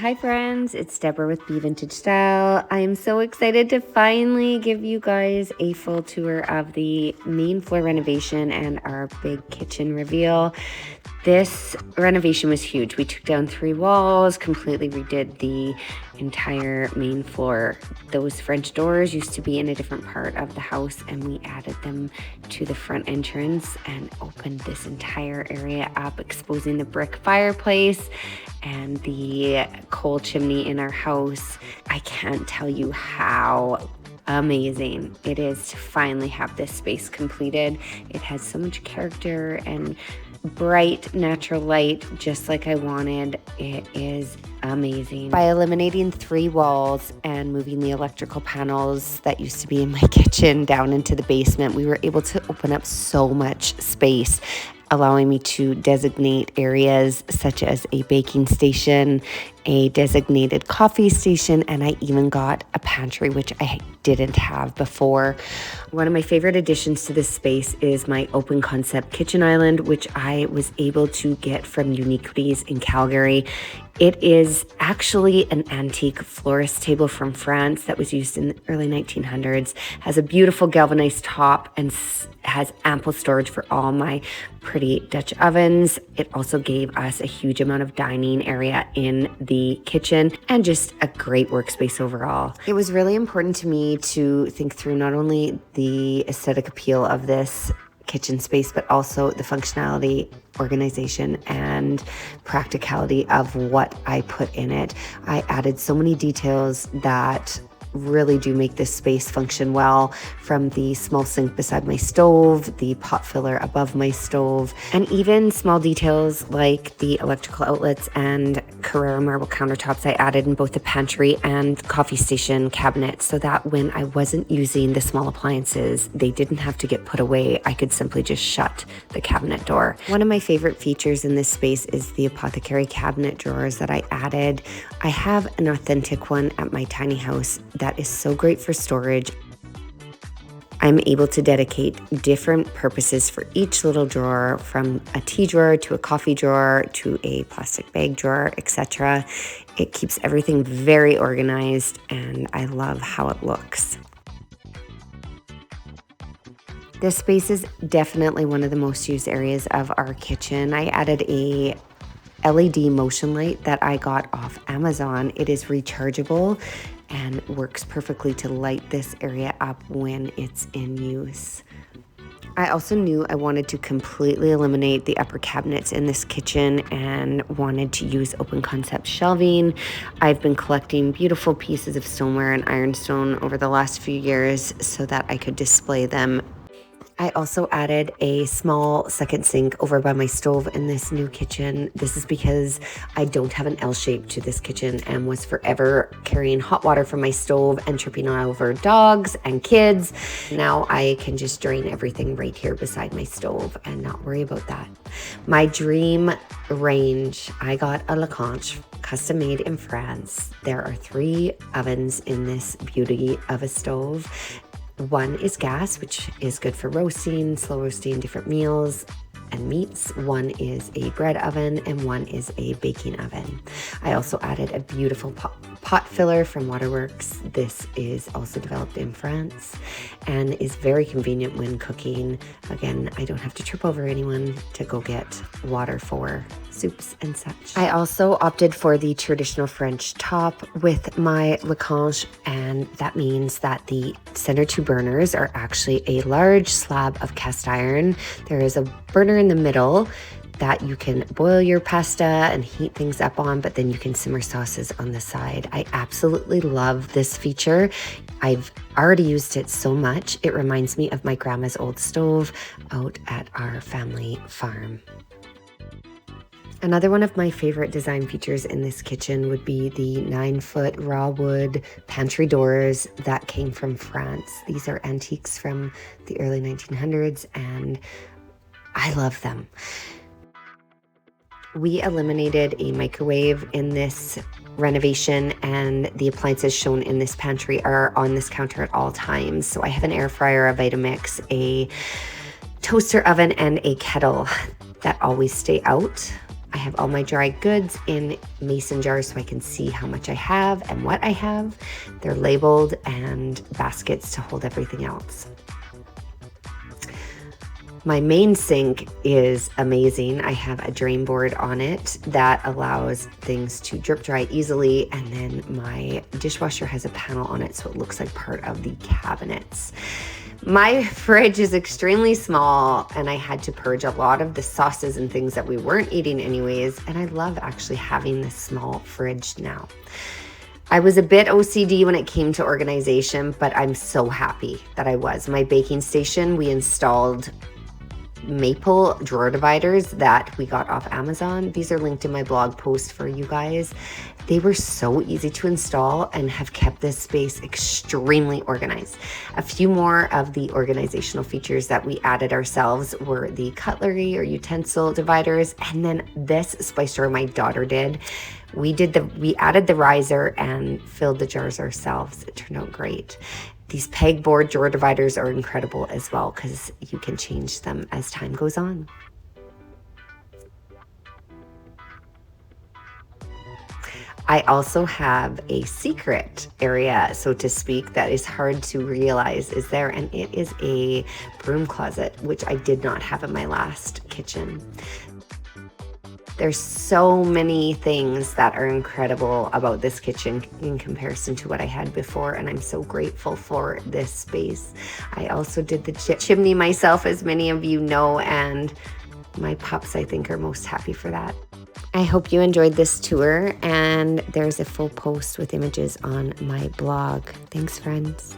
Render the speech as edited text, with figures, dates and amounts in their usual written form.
Hi friends, it's Deborah with Be Vintage Style. I am so excited to finally give you guys a full tour of the main floor renovation and our big kitchen reveal. This renovation was huge. We took down 3 walls, completely redid the entire main floor. Those French doors used to be in a different part of the house, and we added them to the front entrance and opened this entire area up, exposing the brick fireplace and the coal chimney in our house. I can't tell you how amazing it is to finally have this space completed. It has so much character and bright natural light, just like I wanted. It is amazing. By eliminating 3 walls and moving the electrical panels that used to be in my kitchen down into the basement, we were able to open up so much space, allowing me to designate areas such as a baking station, a designated coffee station, and I even got a pantry, which I didn't have before. One of my favorite additions to this space is my open concept kitchen island, which I was able to get from Uniquities in Calgary. It is actually an antique florist table from France that was used in the early 1900s, has a beautiful galvanized top and has ample storage for all my pretty Dutch ovens. It also gave us a huge amount of dining area in the kitchen and just a great workspace overall. It was really important to me to think through not only the aesthetic appeal of this kitchen space, but also the functionality, organization, and practicality of what I put in it. I added so many details that really do make this space function well, from the small sink beside my stove, the pot filler above my stove, and even small details like the electrical outlets and Carrara marble countertops I added in both the pantry and coffee station cabinets, so that when I wasn't using the small appliances, they didn't have to get put away. I could simply just shut the cabinet door. One of my favorite features in this space is the apothecary cabinet drawers that I added. I have an authentic one at my tiny house that is so great for storage. I'm able to dedicate different purposes for each little drawer, from a tea drawer to a coffee drawer to a plastic bag drawer, etc. It keeps everything very organized, and I love how it looks. This space is definitely one of the most used areas of our kitchen. I added a LED motion light that I got off Amazon. It is rechargeable and works perfectly to light this area up when it's in use. I also knew I wanted to completely eliminate the upper cabinets in this kitchen and wanted to use open concept shelving. I've been collecting beautiful pieces of stoneware and ironstone over the last few years so that I could display them. I also added a small second sink over by my stove in this new kitchen. This is because I don't have an L shape to this kitchen and was forever carrying hot water from my stove and tripping all over dogs and kids. Now I can just drain everything right here beside my stove and not worry about that. My dream range, I got a Lecanche, custom made in France. There are 3 ovens in this beauty of a stove. One is gas, which is good for roasting, slow roasting different meals and meats. One is a bread oven and one is a baking oven. I also added a beautiful pot filler from Waterworks. This is also developed in France and is very convenient when cooking. Again, I don't have to trip over anyone to go get water for soups and such. I also opted for the traditional French top with my Lecanche, and that means that the center 2 burners are actually a large slab of cast iron. There is a burner in the middle that you can boil your pasta and heat things up on, but then you can simmer sauces on the side. I absolutely love this feature. I've already used it so much. It reminds me of my grandma's old stove out at our family farm. Another one of my favorite design features in this kitchen would be the 9-foot raw wood pantry doors that came from France. These are antiques from the early 1900s, and I love them. We eliminated a microwave in this renovation, and the appliances shown in this pantry are on this counter at all times. So I have an air fryer, a Vitamix, a toaster oven, and a kettle that always stay out. I have all my dry goods in mason jars so I can see how much I have and what I have. They're labeled, and baskets to hold everything else. My main sink is amazing. I have a drain board on it that allows things to drip dry easily, and then my dishwasher has a panel on it so it looks like part of the cabinets. My fridge is extremely small, and I had to purge a lot of the sauces and things that we weren't eating anyways, and I love actually having this small fridge now. I was a bit OCD when it came to organization, but I'm so happy that I was. My baking station, we installed maple drawer dividers that we got off Amazon. These are linked in my blog post for you guys. They were so easy to install and have kept this space extremely organized. A few more of the organizational features that we added ourselves were the cutlery or utensil dividers, and then this spice drawer my daughter did. We added the riser and filled the jars ourselves. It turned out great. These pegboard drawer dividers are incredible as well because you can change them as time goes on. I also have a secret area, so to speak, that is hard to realize is there, and it is a broom closet, which I did not have in my last kitchen. There's so many things that are incredible about this kitchen in comparison to what I had before, and I'm so grateful for this space. I also did the chimney myself, as many of you know, and my pups, I think, are most happy for that. I hope you enjoyed this tour, and there's a full post with images on my blog. Thanks, friends.